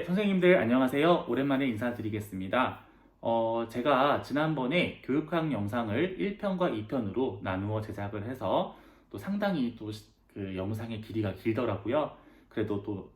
선생님들 안녕하세요. 오랜만에 인사드리겠습니다. 제가 지난번에 교육학 영상을 1편과 2편으로 나누어 제작을 해서 또 상당히 그 영상의 길이가 길더라고요. 그래도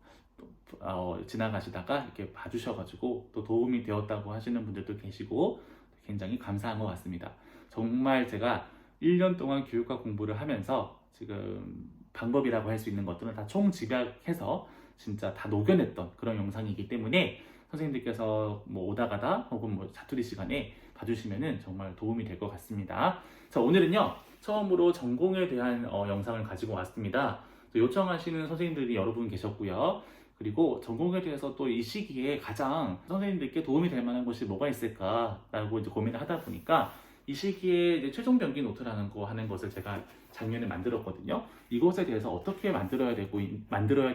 지나가시다가 이렇게 봐주셔가지고 또 도움이 되었다고 하시는 분들도 계시고 굉장히 감사한 것 같습니다. 정말 제가 1년 동안 교육학 공부를 하면서 지금 방법이라고 할 수 있는 것들은 다 총집약해서 진짜 다 녹여냈던 그런 영상이기 때문에 선생님들께서 뭐 오다 가다 혹은 뭐 자투리 시간에 봐주시면은 정말 도움이 될 것 같습니다. 자, 오늘은요 처음으로 전공에 대한 영상을 가지고 왔습니다. 요청하시는 선생님들이 여러 분 계셨고요. 그리고 전공에 대해서 또 이 시기에 가장 선생님들께 도움이 될 만한 것이 뭐가 있을까라고 이제 고민을 하다 보니까 이 시기에 이제 최종 변기 노트라는 거 하는 것을 제가 작년에 만들었거든요. 이것에 대해서 어떻게 만들어야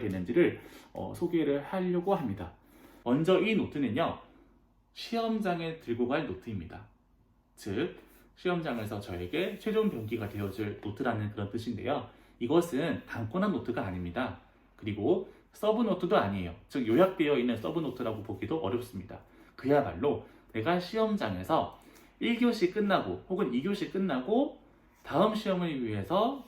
되는지를 소개를 하려고 합니다. 먼저 이 노트는요, 시험장에 들고 갈 노트입니다. 즉, 시험장에서 저에게 최종 변기가 되어줄 노트라는 그런 뜻인데요. 이것은 단권한 노트가 아닙니다. 그리고 서브 노트도 아니에요. 즉, 요약되어 있는 서브 노트라고 보기도 어렵습니다. 그야말로 내가 시험장에서 1교시 끝나고 혹은 2교시 끝나고 다음 시험을 위해서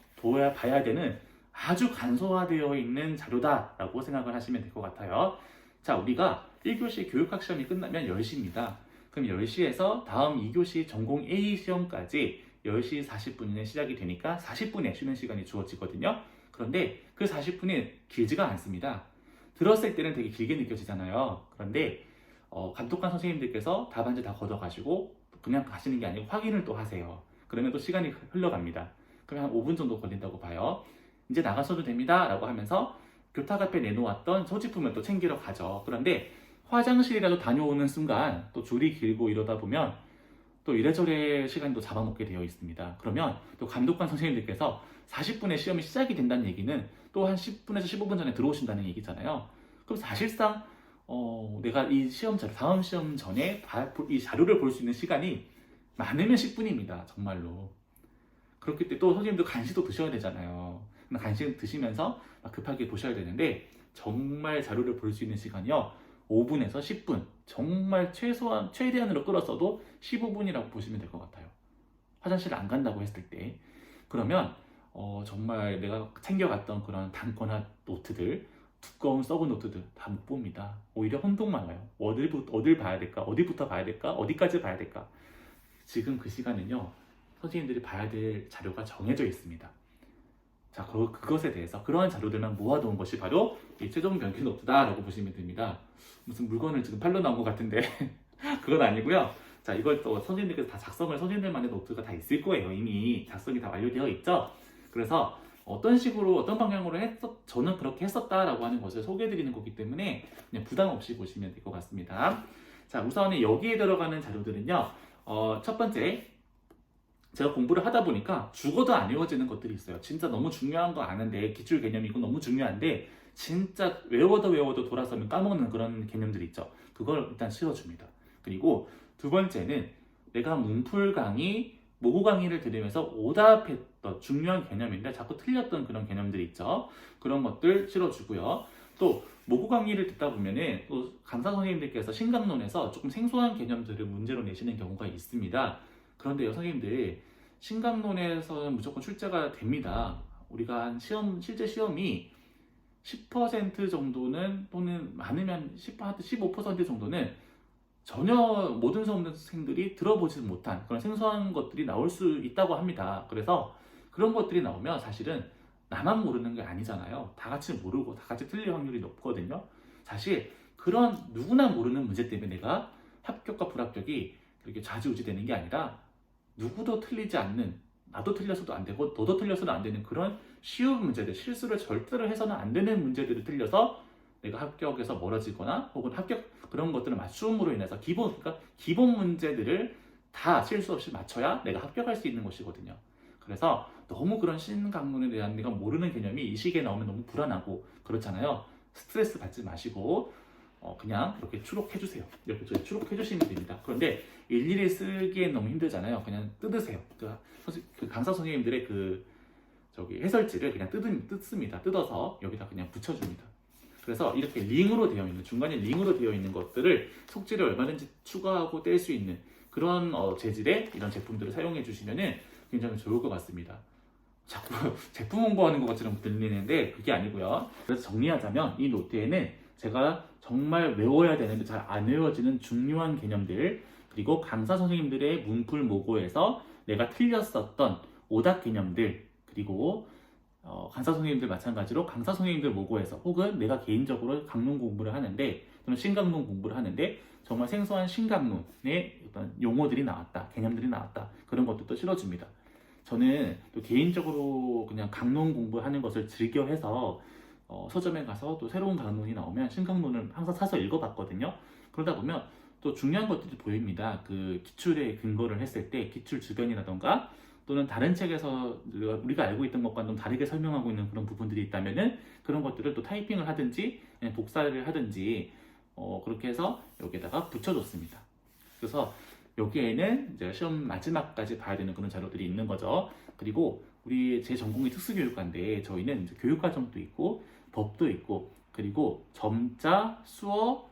봐야 되는 아주 간소화되어 있는 자료다라고 생각을 하시면 될 것 같아요. 자, 우리가 1교시 교육학 시험이 끝나면 10시입니다. 그럼 10시에서 다음 2교시 전공 A 시험까지 10시 40분에 시작이 되니까 40분의 쉬는 시간이 주어지거든요. 그런데 그 40분이 길지가 않습니다. 들었을 때는 되게 길게 느껴지잖아요. 그런데 감독관 선생님들께서 답안지 다 걷어가시고 그냥 가시는 게 아니고 확인을 또 하세요. 그러면 또 시간이 흘러갑니다. 그럼 한 5분 정도 걸린다고 봐요. 이제 나가셔도 됩니다 라고 하면서 교탁 앞에 내놓았던 소지품을 또 챙기러 가죠. 그런데 화장실이라도 다녀오는 순간 또 줄이 길고 이러다 보면 또 이래저래 시간이 또 잡아먹게 되어 있습니다. 그러면 또 감독관 선생님들께서 40분에 시험이 시작이 된다는 얘기는 또 한 10분에서 15분 전에 들어오신다는 얘기잖아요. 그럼 사실상 내가 이 다음 시험 전에 이 자료를 볼 수 있는 시간이 많으면 10분입니다. 정말로. 그렇기 때문에 또 선생님도 간식도 드셔야 되잖아요. 간식 드시면서 막 급하게 보셔야 되는데 정말 자료를 볼 수 있는 시간이요. 5분에서 10분. 정말 최대한으로 끌었어도 15분이라고 보시면 될 것 같아요. 화장실 안 간다고 했을 때. 그러면 정말 내가 챙겨갔던 그런 단권한 노트들, 두꺼운 서브 노트들 다 못 봅니다. 오히려 혼동만 와요. 어딜 봐야 될까? 어디부터 봐야 될까? 어디까지 봐야 될까? 지금 그 시간은요, 선생님들이 봐야 될 자료가 정해져 있습니다. 자, 그것에 대해서 그러한 자료들만 모아놓은 것이 바로 이 최종 변기 노트다라고 보시면 됩니다. 무슨 물건을 지금 팔러 나온 것 같은데 그건 아니고요. 자, 이걸 또 선생님들께서 다 선생님들만의 노트가 다 있을 거예요. 이미 작성이 다 완료되어 있죠. 그래서 어떤 식으로 어떤 방향으로 저는 그렇게 했었다라고 하는 것을 소개해드리는 거기 때문에 그냥 부담 없이 보시면 될 것 같습니다. 자, 우선 여기에 들어가는 자료들은요. 첫 번째, 제가 공부를 하다 보니까 죽어도 안 외워지는 것들이 있어요. 진짜 너무 중요한 거 아는데, 기출 개념이고 너무 중요한데 진짜 외워도 돌아서면 까먹는 그런 개념들이 있죠. 그걸 일단 실어줍니다. 그리고 두 번째는 내가 문풀 강의, 모고 강의를 들으면서 오답했던 중요한 개념인데 자꾸 틀렸던 그런 개념들이 있죠. 그런 것들 실어주고요. 또 모고 강의를 듣다 보면은 또 강사 선생님들께서 신강론에서 조금 생소한 개념들을 문제로 내시는 경우가 있습니다. 그런데요, 선생님들, 신강론에서는 무조건 출제가 됩니다. 우리가 한 실제 시험이 10% 정도는 또는 많으면 15% 정도는 전혀 모든 수험생들이 들어보지 못한 그런 생소한 것들이 나올 수 있다고 합니다. 그래서 그런 것들이 나오면 사실은 나만 모르는 게 아니잖아요. 다 같이 모르고 다 같이 틀릴 확률이 높거든요. 사실 그런 누구나 모르는 문제 때문에 내가 합격과 불합격이 그렇게 좌지우지되는 게 아니라 누구도 틀리지 않는, 나도 틀려서도 안 되고 너도 틀려서도 안 되는 그런 쉬운 문제들, 실수를 절대로 해서는 안 되는 문제들을 틀려서 내가 합격에서 멀어지거나 혹은 그런 것들을 맞춤으로 인해서 그러니까 기본 문제들을 다 실수 없이 맞춰야 내가 합격할 수 있는 것이거든요. 그래서 너무 그런 신강론에 대한 내가 모르는 개념이 이 시기에 나오면 너무 불안하고 그렇잖아요. 스트레스 받지 마시고 그냥 이렇게 추록해주세요. 이렇게 추록해 주시면 됩니다. 그런데 일일이 쓰기엔 너무 힘들잖아요. 그냥 뜯으세요. 그 강사 선생님들의 해설지를 그냥 뜯습니다. 뜯어서 여기다 그냥 붙여줍니다. 그래서 이렇게 링으로 되어 있는, 중간에 링으로 되어 있는 것들을 속지를 얼마든지 추가하고 뗄 수 있는 그런 재질의 이런 제품들을 사용해 주시면 굉장히 좋을 것 같습니다. 자꾸 제품 홍보하는 것 것처럼 들리는데 그게 아니고요. 그래서 정리하자면 이 노트에는 제가 정말 외워야 되는데 잘 안 외워지는 중요한 개념들, 그리고 강사 선생님들의 문풀 모고에서 내가 틀렸었던 오답 개념들, 그리고 강사 선생님들 마찬가지로 강사 선생님들 모고에서 혹은 내가 개인적으로 강론 공부를 하는데 또는 신강론 공부를 하는데 정말 생소한 신강론의 어떤 용어들이 나왔다, 개념들이 나왔다, 그런 것도 실어줍니다. 저는 또 개인적으로 그냥 강론 공부하는 것을 즐겨해서 서점에 가서 또 새로운 강론이 나오면 신강론을 항상 사서 읽어봤거든요. 그러다 보면 또 중요한 것들이 보입니다. 그 기출에 근거를 했을 때 기출 주변이라던가 또는 다른 책에서 우리가 알고 있던 것과는 좀 다르게 설명하고 있는 그런 부분들이 있다면은 그런 것들을 또 타이핑을 하든지 복사를 하든지 그렇게 해서 여기에다가 붙여줬습니다. 그래서 여기에는 이제 시험 마지막까지 봐야 되는 그런 자료들이 있는 거죠. 그리고 제 전공이 특수교육과인데 저희는 이제 교육과정도 있고 법도 있고 그리고 점자, 수어,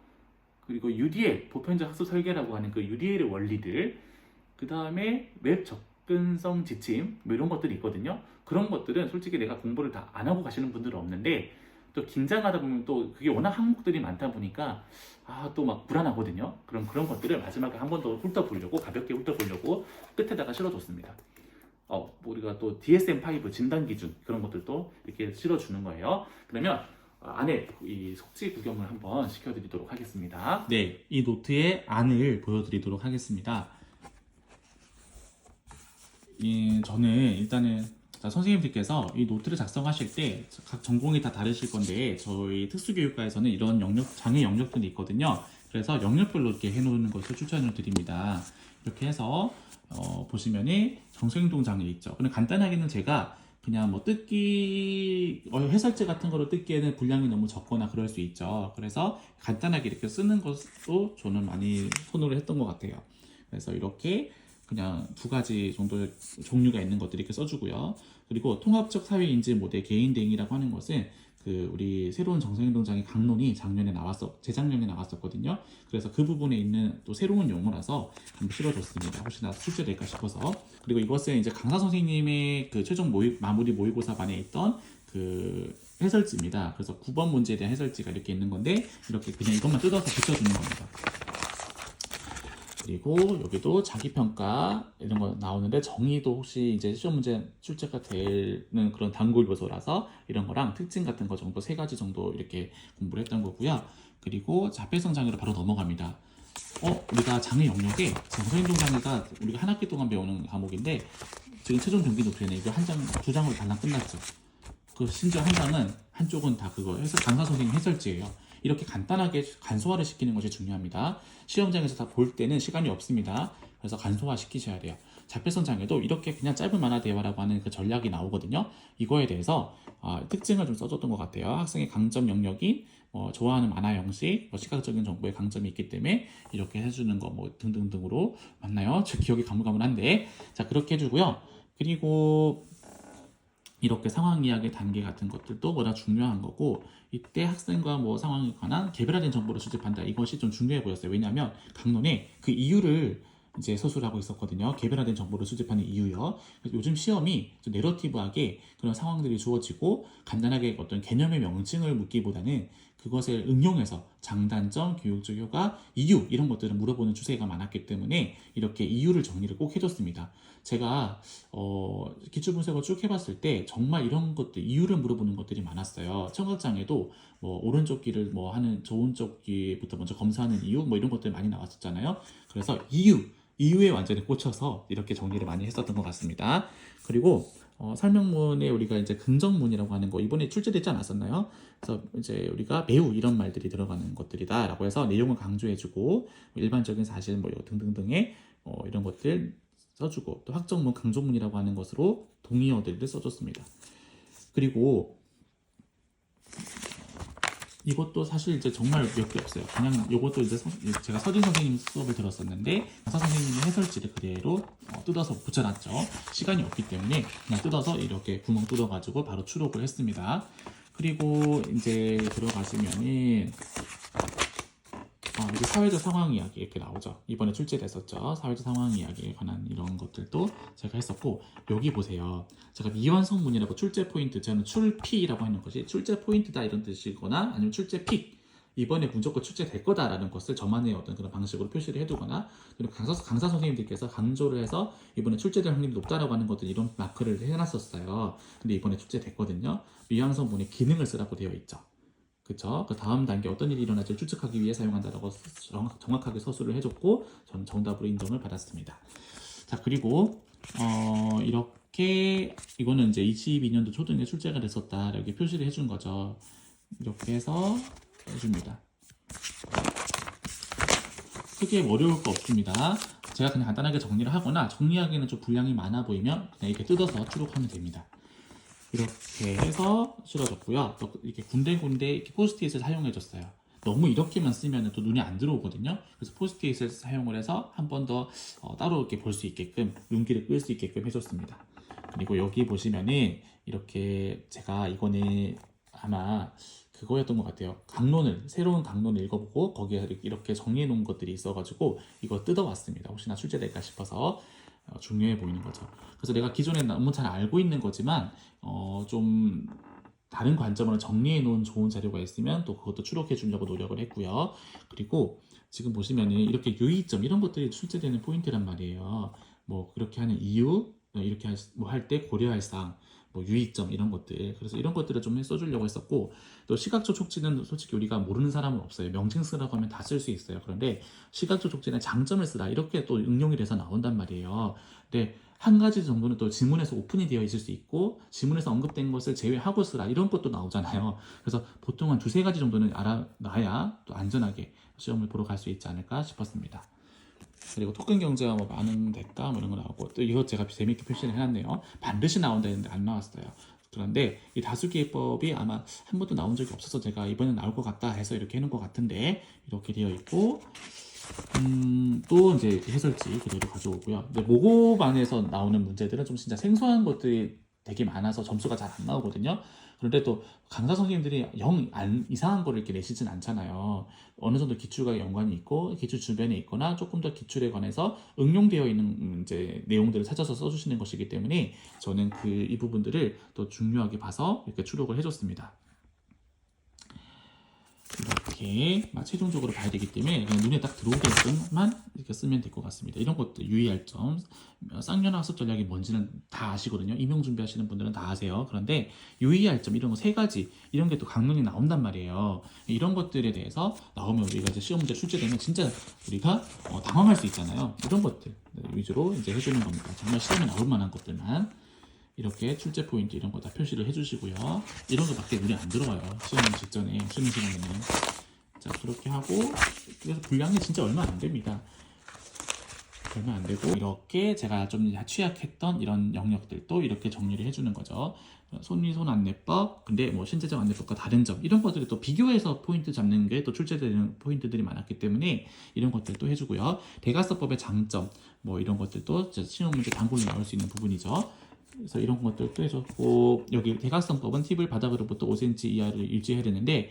그리고 UDL, 보편적 학습 설계라고 하는 그 UDL의 원리들, 그 다음에 웹 접근성 지침 뭐 이런 것들이 있거든요. 그런 것들은 솔직히 내가 공부를 다 안 하고 가시는 분들은 없는데 또 긴장하다 보면 또 그게 워낙 항목들이 많다 보니까 또 막 불안하거든요. 그런 것들을 마지막에 한 번 더 훑어보려고, 가볍게 훑어보려고 끝에다가 실어줬습니다. 우리가 또 DSM-5 진단 기준 그런 것들도 이렇게 실어주는 거예요. 그러면 안에 이 속지 구경을 한번 시켜드리도록 하겠습니다. 네, 이 노트의 안을 보여드리도록 하겠습니다. 저는 일단은 선생님들께서 이 노트를 작성하실 때 각 전공이 다 다르실 건데 저희 특수교육과에서는 이런 장애 영역들이 있거든요. 그래서 영역별로 이렇게 해놓는 것을 추천을 드립니다. 이렇게 해서 보시면은 정서행동 장애 있죠. 근데 간단하게는 제가 그냥 뭐 뜯기 해설지 같은 거로 뜯기에는 분량이 너무 적거나 그럴 수 있죠. 그래서 간단하게 이렇게 쓰는 것도 저는 많이 선호를 했던 것 같아요. 그래서 이렇게 그냥 두 가지 정도의 종류가 있는 것들 이렇게 써주고요. 그리고 통합적 사회인지 모델 개인 대응이라고 하는 것은 우리 새로운 정서행동장애 강론이 재작년에 나왔었거든요. 그래서 그 부분에 있는 또 새로운 용어라서 한번 실어줬습니다. 혹시나 출제될까 싶어서. 그리고 이것은 이제 강사 선생님의 그 최종 마무리 모의고사반에 있던 그 해설지입니다. 그래서 9번 문제에 대한 해설지가 이렇게 있는 건데 이렇게 그냥 이것만 뜯어서 붙여주는 겁니다. 그리고 여기도 자기평가 이런 거 나오는데 정의도 혹시 이제 시험 문제 출제가 되는 그런 단골 요소라서 이런 거랑 특징 같은 거 정도 3가지 정도 이렇게 공부를 했던 거고요. 그리고 자폐성 장애로 바로 넘어갑니다. 우리가 장애 영역에 정서행동 장애가 우리가 한 학기 동안 배우는 과목인데 지금 최종 경기 노트에는 이거 두 장으로 달랑 끝났죠. 심지어 한쪽은 다 그거 해서 강사 선생님 해설지예요. 이렇게 간단하게 간소화를 시키는 것이 중요합니다. 시험장에서 다 볼 때는 시간이 없습니다. 그래서 간소화 시키셔야 돼요. 자폐성 장애도 이렇게 그냥 짧은 만화 대화라고 하는 그 전략이 나오거든요. 이거에 대해서 특징을 좀 써줬던 것 같아요. 학생의 강점 영역이 좋아하는 만화 형식, 시각적인 정보의 강점이 있기 때문에 이렇게 해주는 거 등등등으로 맞나요? 제 기억이 가물가물한데 자 그렇게 해주고요. 그리고 이렇게 상황 이야기 단계 같은 것들도 워낙 중요한 거고 이때 학생과 상황에 관한 개별화된 정보를 수집한다. 이것이 좀 중요해 보였어요. 왜냐하면 강론에 그 이유를 이제 서술하고 있었거든요. 개별화된 정보를 수집하는 이유요. 그래서 요즘 시험이 좀 내러티브하게 그런 상황들이 주어지고 간단하게 어떤 개념의 명칭을 묻기보다는 그것을 응용해서 장단점, 교육적 효과, 이유 이런 것들을 물어보는 추세가 많았기 때문에 이렇게 이유를 정리를 꼭 해줬습니다. 제가 기출분석을 쭉 해봤을 때 정말 이런 것들 이유를 물어보는 것들이 많았어요. 청각장애도 오른쪽 귀를 하는 좋은 쪽 귀부터 먼저 검사하는 이유 이런 것들 많이 나왔었잖아요. 그래서 이유에 완전히 꽂혀서 이렇게 정리를 많이 했었던 것 같습니다. 그리고 설명문에 우리가 이제 긍정문이라고 하는 거 이번에 출제되지 않았었나요? 그래서 이제 우리가 매우 이런 말들이 들어가는 것들이다라고 해서 내용을 강조해주고 일반적인 사실 등등등의 이런 것들 써주고 또 확정문, 강조문이라고 하는 것으로 동의어들을 써줬습니다. 그리고 이것도 사실 이제 정말 몇 개 없어요. 그냥 이것도 이제 제가 서진 선생님 수업을 들었었는데 강사 선생님의 해설지를 그대로 뜯어서 붙여놨죠. 시간이 없기 때문에 그냥 뜯어서 이렇게 구멍 뚫어가지고 바로 추록을 했습니다. 그리고 이제 들어가시면은 이게 사회적 상황 이야기 이렇게 나오죠. 이번에 출제됐었죠. 사회적 상황 이야기에 관한 이런 것들도 제가 했었고, 여기 보세요. 제가 미완성문이라고 출제 포인트, 저는 출피라고 하는 것이 출제 포인트다 이런 뜻이거나 아니면 출제 픽, 이번에 무조건 출제될 거다라는 것을 저만의 어떤 그런 방식으로 표시를 해두거나, 그리고 강사 선생님들께서 강조를 해서 이번에 출제될 확률이 높다라고 하는 것들 이런 마크를 해놨었어요. 근데 이번에 출제됐거든요. 미완성문의 기능을 쓰라고 되어 있죠. 그쵸? 그 다음 단계 어떤 일이 일어날지 추측하기 위해 사용한다라고 정확하게 서술을 해줬고, 저는 정답으로 인정을 받았습니다. 자, 그리고 이렇게 이거는 이제 22년도 초등에 출제가 됐었다 이렇게 표시를 해준 거죠. 이렇게 해서 해줍니다. 크게 어려울 거 없습니다. 제가 그냥 간단하게 정리를 하거나 정리하기에는 좀 분량이 많아 보이면 그냥 이렇게 뜯어서 추록하면 됩니다. 이렇게 해서 실어줬고요. 또 이렇게 군데군데 이렇게 포스트잇을 사용해줬어요. 너무 이렇게만 쓰면 또 눈에 안 들어오거든요. 그래서 포스트잇을 사용을 해서 한 번 더 따로 이렇게 볼 수 있게끔 눈길을 끌 수 있게끔 해줬습니다. 그리고 여기 보시면은 이렇게 제가 이거는 아마 그거였던 것 같아요. 새로운 강론을 읽어보고 거기에 이렇게 정리해 놓은 것들이 있어가지고 이거 뜯어왔습니다. 혹시나 출제될까 싶어서 중요해 보이는 거죠. 그래서 내가 기존에 너무 잘 알고 있는 거지만 좀 다른 관점으로 정리해 놓은 좋은 자료가 있으면 또 그것도 추록해 주려고 노력을 했고요. 그리고 지금 보시면은 이렇게 유의점 이런 것들이 출제되는 포인트란 말이에요. 뭐 그렇게 하는 이유, 이렇게 할 때 고려할 사항, 뭐 유의점 이런 것들. 그래서 이런 것들을 좀 써주려고 했었고, 또 시각적 촉진은 솔직히 우리가 모르는 사람은 없어요. 명칭 쓰라고 하면 다 쓸 수 있어요. 그런데 시각적 촉진의 장점을 쓰라 이렇게 또 응용이 돼서 나온단 말이에요. 근데 한 가지 정도는 또 지문에서 오픈이 되어 있을 수 있고, 지문에서 언급된 것을 제외하고 쓰라 이런 것도 나오잖아요. 그래서 보통 한 두세 가지 정도는 알아놔야 또 안전하게 시험을 보러 갈 수 있지 않을까 싶었습니다. 그리고 토큰 경제가 뭐 많은 대가 뭐 이런 거 나오고, 또 이거 제가 재밌게 표시를 해놨네요. 반드시 나온다 했는데 안 나왔어요. 그런데 이 다수기회법이 아마 한 번도 나온 적이 없어서 제가 이번에 나올 것 같다 해서 이렇게 해놓은 것 같은데, 이렇게 되어 있고, 또 이제 해설지 그대로 가져오고요. 근데 모고반에서 나오는 문제들은 좀 진짜 생소한 것들이 되게 많아서 점수가 잘 안 나오거든요. 그런데 또 강사 선생님들이 이상한 거를 이렇게 내시진 않잖아요. 어느 정도 기출과 연관이 있고 기출 주변에 있거나 조금 더 기출에 관해서 응용되어 있는 이제 내용들을 찾아서 써주시는 것이기 때문에 저는 이 부분들을 또 중요하게 봐서 이렇게 추록을 해줬습니다. 이렇게 최종적으로 봐야 되기 때문에 그냥 눈에 딱 들어오게끔만 이렇게 쓰면 될 것 같습니다. 이런 것도 유의할 점, 쌍년화 학습 전략이 뭔지는 다 아시거든요. 임용 준비하시는 분들은 다 아세요. 그런데 유의할 점 이런 거 세 가지 이런 게 또 강론이 나온단 말이에요. 이런 것들에 대해서 나오면 우리가 이제 시험 문제 출제되면 진짜 우리가 당황할 수 있잖아요. 이런 것들 위주로 이제 해주는 겁니다. 정말 시험에 나올 만한 것들만. 이렇게 출제 포인트 이런 거 다 표시를 해주시고요. 이런 거밖에 눈에 안 들어와요. 시험 직전에 쉬는 시간에는. 자, 그렇게 하고 그래서 분량이 진짜 얼마 안 됩니다. 얼마 안 되고 이렇게 제가 좀 취약했던 이런 영역들도 이렇게 정리를 해주는 거죠. 손위손 안내법, 근데 뭐 신체적 안내법과 다른 점 이런 것들을 또 비교해서 포인트 잡는 게 또 출제되는 포인트들이 많았기 때문에 이런 것들도 해주고요. 대가서법의 장점 뭐 이런 것들도 시험 문제 단골로 나올 수 있는 부분이죠. 그래서 이런 것들도 해줬고, 여기 대각선법은 팁을 바닥으로부터 5cm 이하를 유지해야 되는데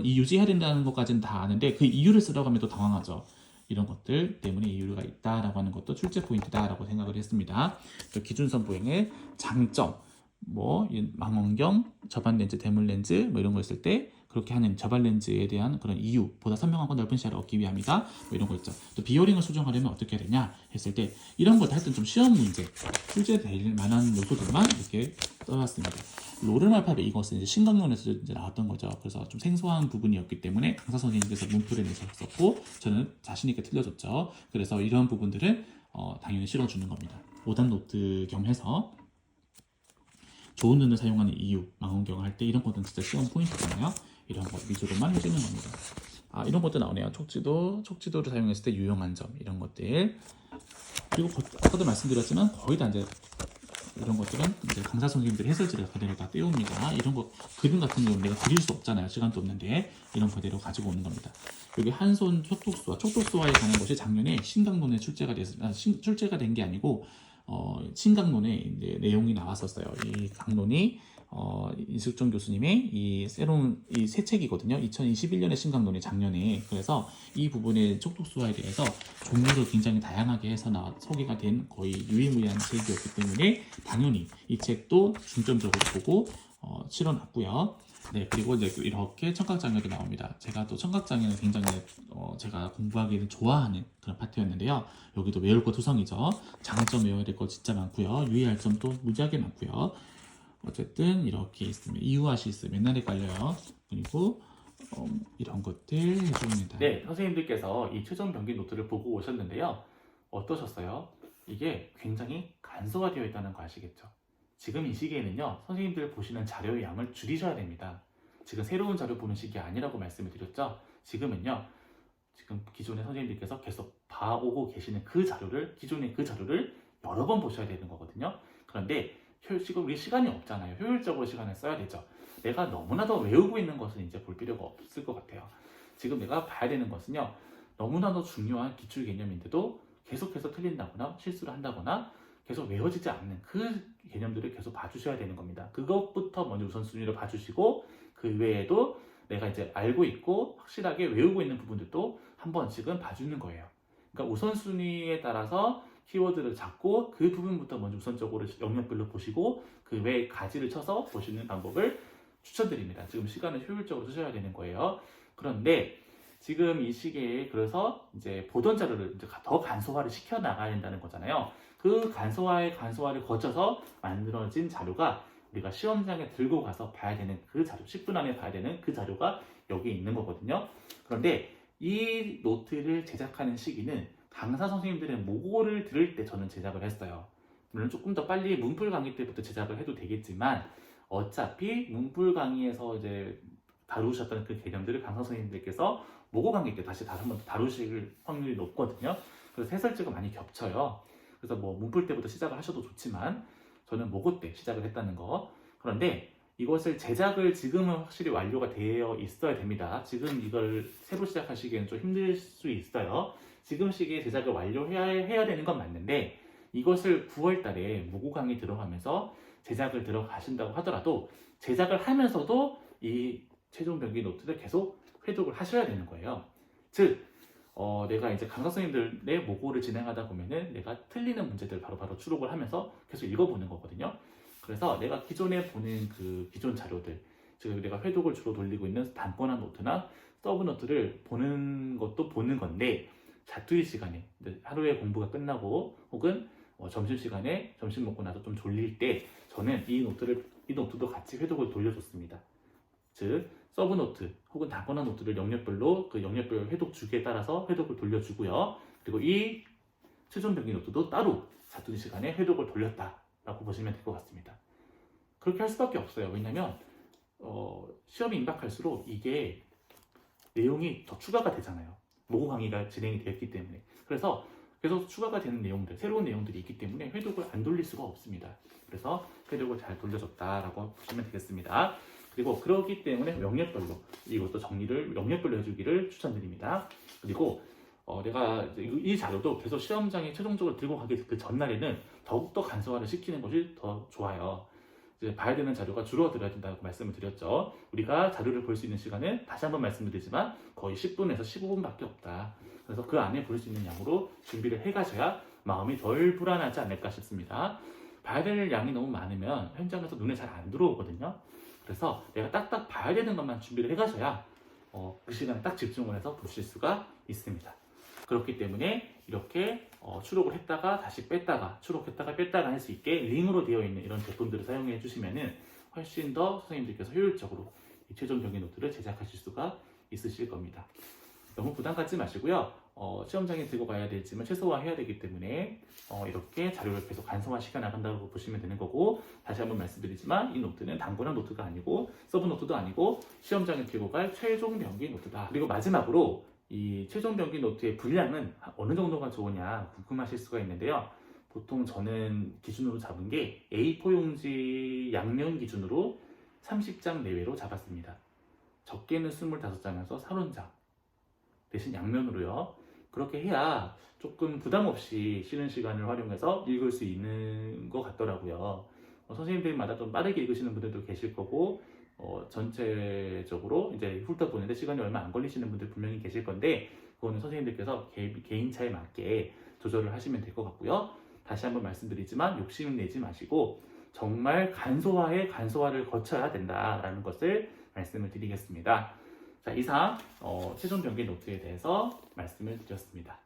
이 유지해야 된다는 것까지는 다 아는데 그 이유를 쓰라고 하면 또 당황하죠. 이런 것들 때문에 이유가 있다라고 하는 것도 출제 포인트다라고 생각을 했습니다. 기준선 보행의 장점, 뭐 망원경, 저반 렌즈, 대물 렌즈 뭐 이런 거 있을 때 그렇게 하는 저반 렌즈에 대한 그런 이유, 보다 선명하고 넓은 시야를 얻기 위함이다. 뭐 이런 거 있죠. 또 비어링을 수정하려면 어떻게 해야 되냐 했을 때 이런 것도 하여튼 좀 시험 문제, 출제될 만한 요소들만 이렇게 써왔습니다. 로른 알파벳 이것은 이제 신강론에서 이제 나왔던 거죠. 그래서 좀 생소한 부분이었기 때문에 강사 선생님께서 문풀을 내셨었고 저는 자신 있게 틀려줬죠. 그래서 이런 부분들은 당연히 실어주는 겁니다. 오답 노트 겸 해서 좋은 눈을 사용하는 이유, 망원경을 할 때 이런 것들은 진짜 시험 포인트잖아요. 이런 것 위주로만 해주는 겁니다. 이런 것도 나오네요. 촉지도를 사용했을 때 유용한 점 이런 것들. 그리고 아까도 말씀드렸지만 거의 다 이제 이런 것들은 이제 강사 선생님들이 해설지를 그대로 다 띄웁니다. 이런 거 그림 같은 경우는 내가 그릴 수 없잖아요. 시간도 없는데 이런 그대로 가지고 오는 겁니다. 여기 한손 촉독수화에 관한 것이 작년에 신강론에 출제가 된 게 아니고 신강론에 이제 내용이 나왔었어요. 이 강론이 이숙정 교수님의 이 새로운 이 새 책이거든요. 2021년에 신강론이 작년에. 그래서 이 부분의 촉독수화에 대해서 종류를 굉장히 다양하게 해서 소개가 된 거의 유일무이한 책이었기 때문에 당연히 이 책도 중점적으로 보고 실어놨고요. 네, 그리고 이제 이렇게 청각장애도 나옵니다. 제가 또 청각장애는 굉장히 제가 공부하기를 좋아하는 그런 파트였는데요. 여기도 외울 거 투성이죠. 장점 외워야 될 거 진짜 많고요. 유의할 점도 무지하게 많고요. 어쨌든 이렇게 있습니다. 이유아시스 맨날 헷갈려요. 그리고 이런 것들 해줍니다. 네, 선생님들께서 이 최종 변기 노트를 보고 오셨는데요. 어떠셨어요? 이게 굉장히 간소화되어 있다는 거 아시겠죠? 지금 이 시기에는요, 선생님들 보시는 자료의 양을 줄이셔야 됩니다. 지금 새로운 자료 보는 시기 아니라고 말씀을 드렸죠? 지금은요, 지금 기존의 선생님들께서 계속 봐오고 계시는 그 자료를, 기존의 그 자료를 여러 번 보셔야 되는 거거든요. 그런데 지금 우리 시간이 없잖아요. 효율적으로 시간을 써야 되죠. 내가 너무나도 외우고 있는 것은 이제 볼 필요가 없을 것 같아요. 지금 내가 봐야 되는 것은요, 너무나도 중요한 기출 개념인데도 계속해서 틀린다거나 실수를 한다거나 계속 외워지지 않는 그 개념들을 계속 봐주셔야 되는 겁니다. 그것부터 먼저 우선순위로 봐주시고 그 외에도 내가 이제 알고 있고 확실하게 외우고 있는 부분들도 한 번씩은 봐주는 거예요. 그러니까 우선순위에 따라서 키워드를 잡고 그 부분부터 먼저 우선적으로 영역별로 보시고 그 외에 가지를 쳐서 보시는 방법을 추천드립니다. 지금 시간을 효율적으로 쓰셔야 되는 거예요. 그런데 지금 이 시기에 그래서 이제 보던 자료를 이제 더 간소화를 시켜 나가야 된다는 거잖아요. 그 간소화를 거쳐서 만들어진 자료가 우리가 시험장에 들고 가서 봐야 되는 그 자료, 10분 안에 봐야 되는 그 자료가 여기 있는 거거든요. 그런데 이 노트를 제작하는 시기는 강사 선생님들의 모고를 들을 때 저는 제작을 했어요. 물론 조금 더 빨리 문풀 강의 때부터 제작을 해도 되겠지만 어차피 문풀 강의에서 이제 다루셨던 그 개념들을 강사 선생님들께서 모고 강의 때 다시 한번 다루실 확률이 높거든요. 그래서 해설지가 많이 겹쳐요. 그래서 뭐 문풀 때부터 시작을 하셔도 좋지만 저는 모고 때 시작을 했다는 거. 그런데 이것을 제작을 지금은 확실히 완료가 되어 있어야 됩니다. 지금 이걸 새로 시작하시기에는 좀 힘들 수 있어요. 지금 시기에 제작을 완료해야 되는 건 맞는데 이것을 9월 달에 모고 강의 들어가면서 제작을 들어가신다고 하더라도 제작을 하면서도 이 최종 변기 노트를 계속 회독을 하셔야 되는 거예요. 즉 내가 이제 강사 선생님들의 모고를 진행하다 보면은 내가 틀리는 문제들 바로바로 추록을 하면서 계속 읽어보는 거거든요. 그래서 내가 기존에 보는 그 기존 자료들, 즉 내가 회독을 주로 돌리고 있는 단권한 노트나 서브 노트를 보는 것도 보는 건데 자투리 시간에 하루에 공부가 끝나고 혹은 점심시간에 점심 먹고 나서 좀 졸릴 때 저는 이 노트도 같이 회독을 돌려줬습니다. 즉 서브노트 혹은 단권한 노트를 영역별로 그 영역별 회독 주기에 따라서 회독을 돌려주고요. 그리고 이 최종 변기 노트도 따로 자투리 시간에 회독을 돌렸다라고 보시면 될 것 같습니다. 그렇게 할 수밖에 없어요. 왜냐하면 시험이 임박할수록 이게 내용이 더 추가가 되잖아요. 모고 강의가 진행이 되었기 때문에. 그래서 계속 추가가 되는 내용들, 새로운 내용들이 있기 때문에 회독을 안 돌릴 수가 없습니다. 그래서 회독을 잘 돌려줬다라고 보시면 되겠습니다. 그리고 그렇기 때문에 영역별로 이것도 정리를 영역별로 해주기를 추천드립니다. 그리고 내가 이 자료도 계속 시험장에 최종적으로 들고 가기 그 전날에는 더욱더 간소화를 시키는 것이 더 좋아요. 이제 봐야 되는 자료가 줄어들어야 된다고 말씀을 드렸죠. 우리가 자료를 볼 수 있는 시간은 다시 한번 말씀드리지만 거의 10분에서 15분밖에 없다. 그래서 그 안에 볼 수 있는 양으로 준비를 해가셔야 마음이 덜 불안하지 않을까 싶습니다. 봐야 될 양이 너무 많으면 현장에서 눈에 잘 안 들어오거든요. 그래서 내가 딱딱 봐야 되는 것만 준비를 해가셔야 그 시간에 딱 집중을 해서 보실 수가 있습니다. 그렇기 때문에 이렇게 추록을 했다가 다시 뺐다가 추록했다가 뺐다가 할 수 있게 링으로 되어 있는 이런 제품들을 사용해 주시면은 훨씬 더 선생님들께서 효율적으로 이 최종 변기 노트를 제작하실 수가 있으실 겁니다. 너무 부담 갖지 마시고요. 시험장에 들고 가야 되지만 최소화해야 되기 때문에 이렇게 자료를 계속 간소화 시켜 나간다고 보시면 되는 거고, 다시 한번 말씀드리지만 이 노트는 단권한 노트가 아니고 서브 노트도 아니고 시험장에 들고 갈 최종 변기 노트다. 그리고 마지막으로 이 최종 변기 노트의 분량은 어느 정도가 좋으냐 궁금하실 수가 있는데요. 보통 저는 기준으로 잡은 게 A4 용지 양면 기준으로 30장 내외로 잡았습니다. 적게는 25장에서 30장 대신 양면으로요. 그렇게 해야 조금 부담 없이 쉬는 시간을 활용해서 읽을 수 있는 것 같더라고요. 선생님들마다 좀 빠르게 읽으시는 분들도 계실 거고 전체적으로 이제 훑어보는데 시간이 얼마 안 걸리시는 분들 분명히 계실 건데 그거는 선생님들께서 개인차에 맞게 조절을 하시면 될 것 같고요. 다시 한번 말씀드리지만 욕심 내지 마시고 정말 간소화에 간소화를 거쳐야 된다라는 것을 말씀을 드리겠습니다. 자, 이상 최종 변기 노트에 대해서 말씀을 드렸습니다.